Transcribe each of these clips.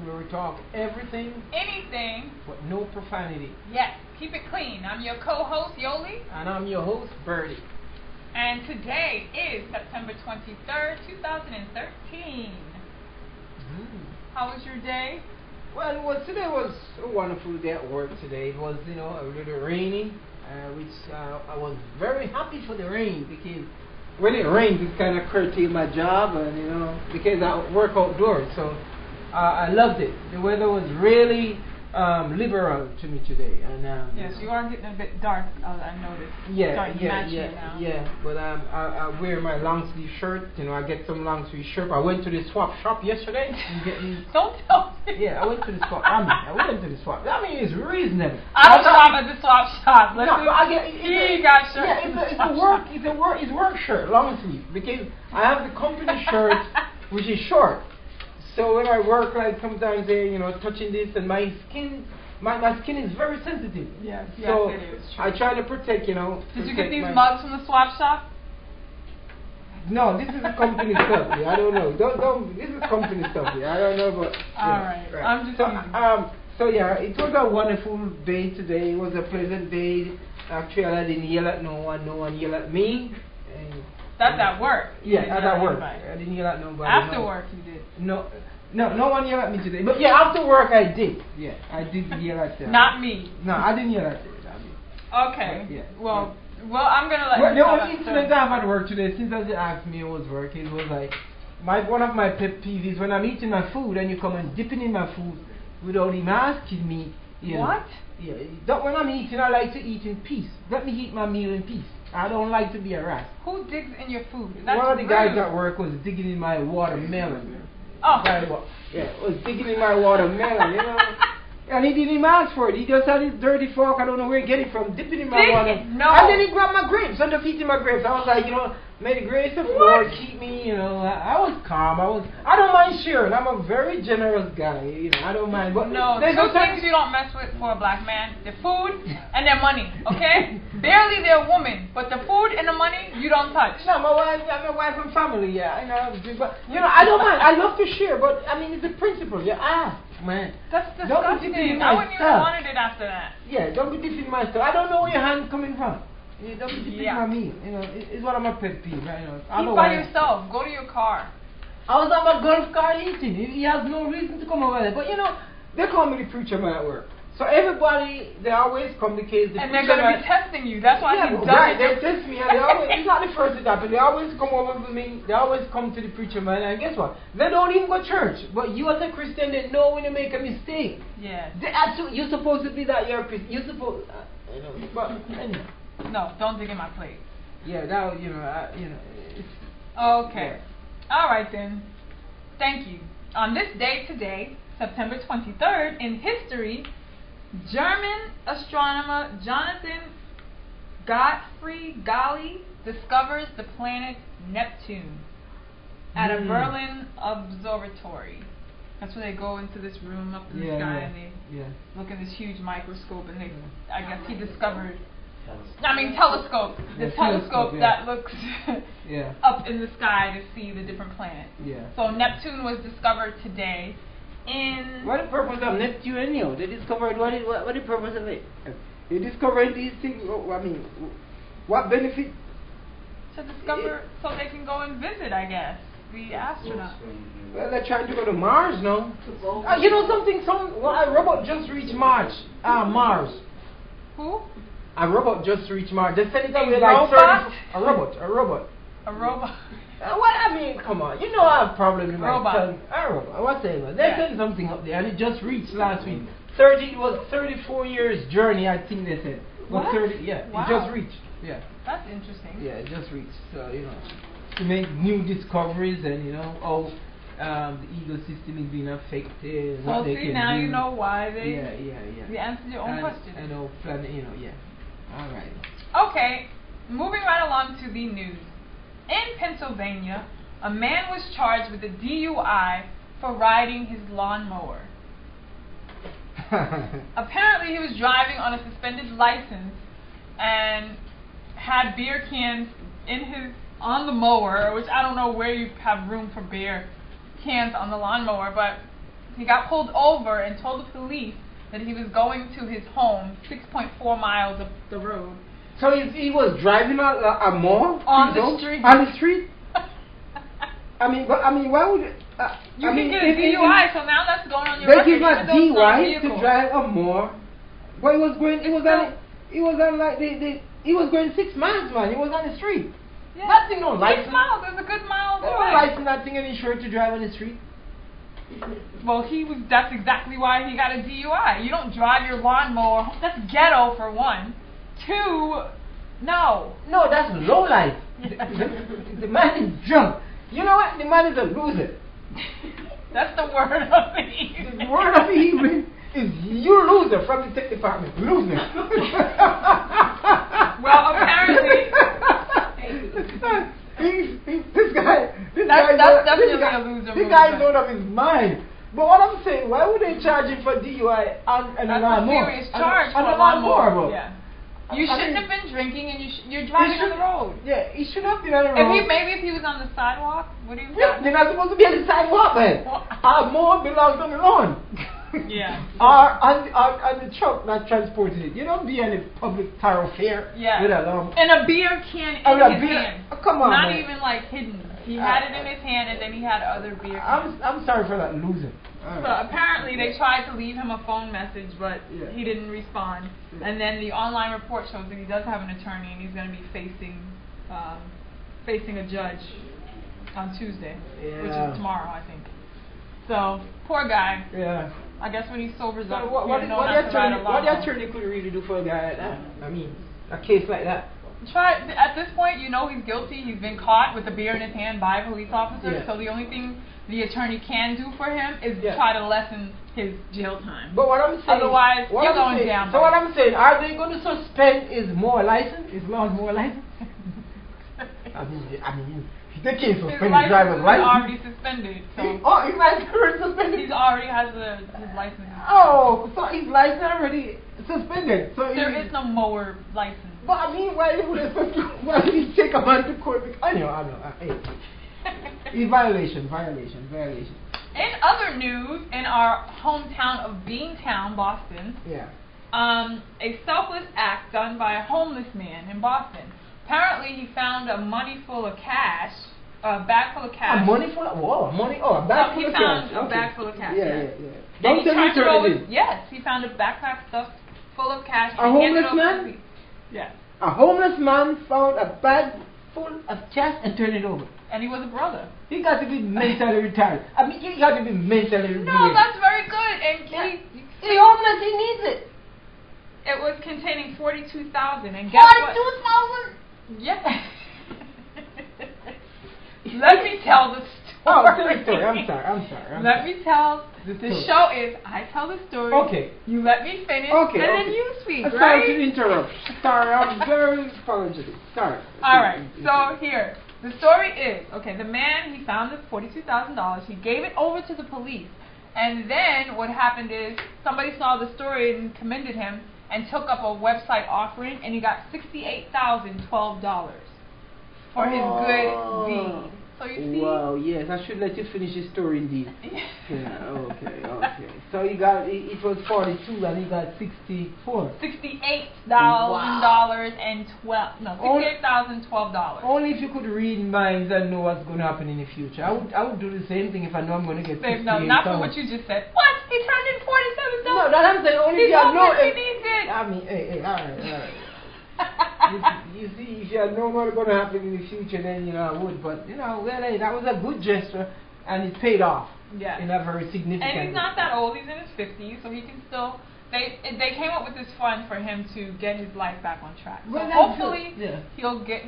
where we talk everything, anything, but no profanity. yes, keep it clean. I'm your co-host, Yoli. And I'm your host, Birdie. And today is September 23rd, 2013. How was your day? Well, today was a wonderful day at work today. It was, a little rainy, which I was very happy for the rain, because when it rains, it kind of curtailed my job, and, because I work outdoors, so I loved it. The weather was really liberal to me today, and yes, you are getting a bit dark. I noticed. Yeah. But I wear my long sleeve shirt. I get some long sleeve shirt. I went to the swap shop yesterday. Don't tell me. Yeah, I went to the swap. I went to the swap. I mean, it's reasonable. I don't shop at the swap shop. He got shirt. Yeah, it's work shirt, long sleeve, because I have the company shirt, which is short. So when I work, like sometimes they, touching this, and my skin is very sensitive. Yes, so it is. True. I try to protect, Did you get these mugs from the swap shop? No, this is the company stuff. Yeah, I don't know. Don't. This is company stuff. Yeah, I don't know, but. All right. I'm just. So yeah, it was a wonderful day today. It was a pleasant day. Actually, I didn't yell at no one. No one yelled at me. That's at work. Yeah, at work. I didn't yell at nobody. After work, you did. No one yelled at me today. But yeah, after work I did. Yeah, I did yell at them. Not me. No, I didn't yell at them. Okay. But, yeah. Well, I'm gonna let you. The only incident I have at work today, since as you asked me, it was working. It was like one of my pet peeves is when I'm eating my food and you come and dipping in my food without even asking me. What? Yeah. When I'm eating, I like to eat in peace. Let me eat my meal in peace. I don't like to be harassed. Who digs in your food? One of the guys at work was digging in my watermelon. Oh. Yeah, was digging in my watermelon, And he didn't even ask for it. He just had his dirty fork. I don't know where he get it from. Dipping in my water. No. And then he grabbed my grapes. Under feet in my grapes. I was like, may the grace of the Lord keep me. I was calm. I don't mind sharing. I'm a very generous guy. I don't mind. But no, there's two things you don't mess with for a black man: their food and their money. Okay, barely their woman, but the food and the money you don't touch. No, my wife and family. Yeah, but I don't mind. I love to share, but I mean, it's a principle. Yeah, man. That's disgusting. I wouldn't even wanted it after that. Yeah, don't be dipping my stuff. I don't know where your hand's coming from. Don't be dipping my meal. It's one of my pet peeves. Eat by yourself. Go to your car. I was on my golf car eating. He has no reason to come over there. But they call me the preacher man at work. So everybody, they always come because the and they're going to be testing you. That's why he does right, they test me. And it's not the first it happened. They always come over to me. They always come to the preacher man. And guess what? They don't even go to church. But you as a Christian, they know when you make a mistake. Yeah. You're supposed to be that you're a Christian. You're supposed, but anyway. No, don't dig in my plate. Yeah, it's... Okay. Yeah. All right then. Thank you. On this day today, September 23rd, in history, German astronomer Jonathan Gottfried Galle discovers the planet Neptune at a Berlin observatory. That's where they go into this room up in the sky and they look in this huge microscope, and I guess he discovered. Telescope. The telescope that looks up in the sky to see the different planets. Yeah. So Neptune was discovered today. What the purpose of Neptune anyhow? They discovered what the purpose of it? They discovered these things. What benefit? To discover, so they can go and visit, I guess, the astronauts. Well, they're trying to go to Mars, no? A robot just reached Mars. Mars. Who? A robot just reached Mars. They said it a robot? A robot. A robot. Come on. I have problems with robot. My tongue. A robot. Whatever. They sent something up there, and it just reached last week. It was 34 years journey, I think they said. What? Wow. It just reached. Yeah. That's interesting. Yeah, it just reached. So, to make new discoveries and, how the ecosystem is being affected. So, see, now you know why they... Yeah. You answered your own question. I know, yeah. All right. Okay, moving right along to the news. In Pennsylvania, a man was charged with a DUI for riding his lawnmower. Apparently, he was driving on a suspended license and had beer cans on the mower, which I don't know where you have room for beer cans on the lawnmower, but He got pulled over and told the police that he was going to his home 6.4 miles up the road. So he was driving a mall On the street. On the street. I mean, why would you can get a DUI? So now that's going on your record. record. They give a DUI to drive a mall. But he was going. He was going 6 miles, man. He was on the street. Yeah. That thing no license. 6 miles. There's a good mile There's away. no license. That thing and insured to drive on the street. Well, that's exactly why he got a DUI. You don't drive your lawnmower. That's ghetto for one. Two, no. No, that's low life. The man is drunk. You know what? The man is a loser. That's the word of the evening. The word of the evening is you loser from the tech department. Loser. Well, apparently. This guy That's definitely a loser. This guy is out of his mind. But what I'm saying, why would they charge him for DUI and a lawnmower? That's a serious charge for a lawnmower. Yeah. You shouldn't have been drinking, and you're driving on the road. Yeah, he should have been on the road. Maybe if he was on the sidewalk, would he? They're not supposed to be on the sidewalk, man. Our mower belongs on the lawn. Yeah. Or on the truck not transporting it. You don't be on a public thoroughfare with a lawn. And a beer can in his hand. Oh, come on, not man. even like hidden. He had it in his hand, and then he had other beer cans. I'm sorry for that loser. So apparently they tried to leave him a phone message, but he didn't respond. Yeah. And then the online report shows that he does have an attorney, and he's going to be facing a judge on Tuesday, which is tomorrow, I think. So poor guy. Yeah. I guess when he sobers up, what the attorney could really do for a guy like that? I mean, a case like that. At this point, you know he's guilty. He's been caught with a beer in his hand by a police officer. Yeah. So the only thing the attorney can do for him is try to lessen his jail time. But what I'm saying, otherwise you're going down. So what I'm saying, are they going to suspend his more license? His laws more license? I mean, they can't suspend his driver's license. He's already suspended. So his license already suspended. He already has his license. Oh, so his license already suspended. So there is no mower license. But I mean, why did he take a man to court? I know. It's violation. In other news, in our hometown of Beantown, Boston, a selfless act done by a homeless man in Boston. Apparently, he found a bag full of cash. A bag full of cash. He found a bag full of cash. Yeah. Don't tell me to Yes, he found a backpack stuffed full of cash. A homeless man? Yes. A homeless man found a bag full of cash and turned it over. And he was a brother. He got to be mentally retarded. I mean, he got to be mentally retarded. No, that's very good. And he's homeless. He needs it. It was containing 42,000. And guess what? 42,000? Yes. Let me tell the story. Oh, tell the story. I'm sorry. Let me tell. The show is I tell the story. Okay. You let me finish. Okay. And then you speak, right? Sorry to interrupt. Sorry, I'm very apologetic. Sorry. All right. So here, the story is the man, he found the $42,000. He gave it over to the police, and then what happened is somebody saw the story and commended him and took up a website offering, and he got $68,012 for his good deed. So you see? Wow, yes, I should let you finish the story indeed. Okay. So he got, it was 42 and he got 64. $68,012. Only if you could read minds and know what's going to happen in the future. I would do the same thing if I know I'm going to get 68,000. No, not for what you just said. What? He turned in $47. No, that I'm saying only if you know. He needs it. I mean, hey, all right. You see, if you know what's going to happen in the future, then I would. But hey, that was a good gesture, and it paid off. Yeah. In a very significant. And he's not that old; he's in his 50s, so he can still. They came up with this fund for him to get his life back on track. So hopefully, he will get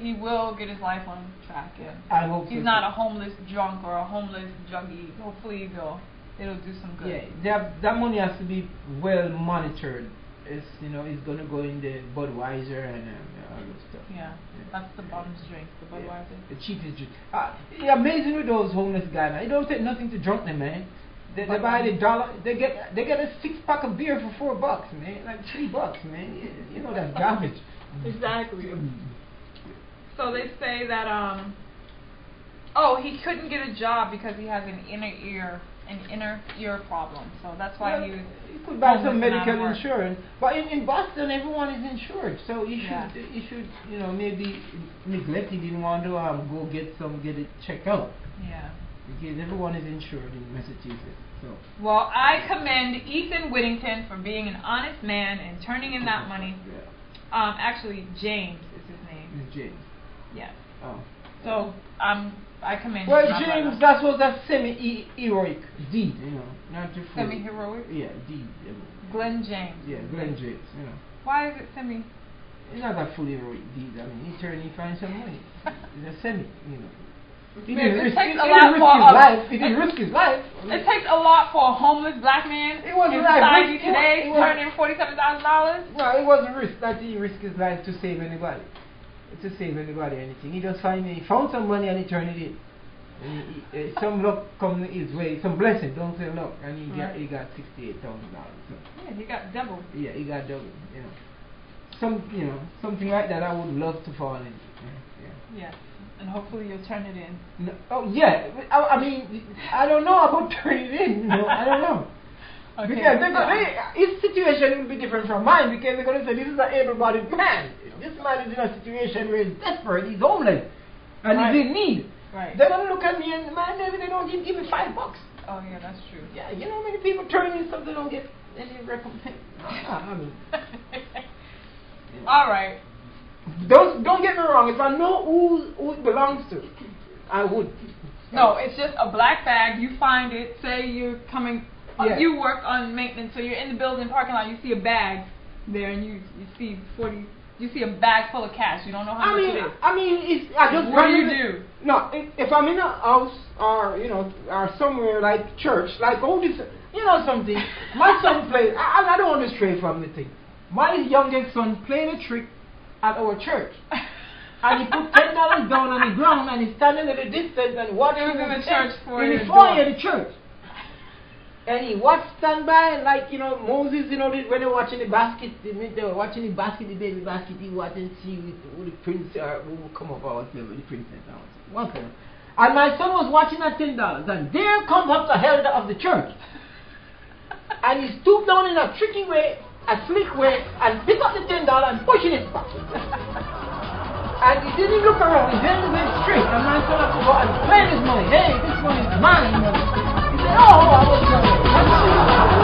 his life on track. And I hope he's not a homeless drunk or a homeless junkie. Hopefully, it'll do some good. Yeah, that money has to be well monitored. It's it's going to go in the Budweiser and all that stuff. Yeah, that's the bum's drink, the Budweiser. The cheapest drink. It's amazing with those homeless guys, man. It don't take nothing to drunk them, man. They buy the dollar. They get a 6-pack of beer for $4, man. Like $3, man. That's garbage. Exactly. So they say that Oh, he couldn't get a job because he has an inner ear problem. So that's why Well, he was. you could buy some homeless and out of medical work. insurance, but in Boston, everyone is insured, so Yeah. you should, maybe neglect. He didn't want to go get it checked out Yeah. because everyone is insured in Massachusetts. So Well, I commend Ethan Whittington for being an honest man and turning in that money. Yeah, Actually, James is his name. Miss James. Yes. Oh. So I commend Well, you. my James, brother. that's semi-heroic deed, not too full. Semi-heroic? Yeah, deed. Glenn James. Yeah, Glenn James. Why is it semi? It's not a full heroic deed. I mean, he finds some money. It's a semi. He It didn't risk takes a he lot didn't risk for his a- life. He didn't risk his life. It takes a lot for a homeless black man It wasn't in like society risk- today it to was- turn in $47,000. No, it wasn't risk that he risked his life to save anybody. To save anybody or anything. He just he found some money and he turned it in. And some luck come his way, some blessing, don't say luck, and he got $68,000. So. Yeah, he got double. Yeah, he got double. Something like that. I would love to fall in. Yeah. Yes, and hopefully you'll turn it in. No, oh yeah. I mean, I don't know about turning it in. I don't know. Okay. Because his situation will be different from mine because they're going to say this is an able-bodied man. This man is in a situation where he's desperate, he's homeless, and he's in need. Right. They're going to look at me and man, maybe they don't give me $5. Oh yeah, that's true. Yeah, you know how many people turn in stuff they don't get any recompense. I mean, All right. don't get me wrong. If I know who it belongs to, I would. No, it's just a black bag. You find it. Say you're coming. Yeah. You work on maintenance, so you're in the building parking lot. You see a bag there, and you see 40. You see a bag full of cash. You don't know how much it is. I mean, I just. What do you do? No, if I'm in a house or or somewhere like church, like this, something. My son plays. I don't want to stray from the thing. My youngest son played a trick at our church. And he put $10 down on the ground and he's standing at a distance and watching It was in the church foyer in the door. foyer of the church. And he watched stand by and Moses, when they were watching the basket, the baby basket, he watched and see who the prince who would come up or whatever, the princess or whatever. And my son was watching at $10 and there comes up the elder of the church. And he stooped down in a tricky way, a slick way, and picked up the $10 and push it in his pocket. And he didn't look around, he didn't went straight. And my son had to go and claim his money. Hey, this money is mine. He said, oh, I was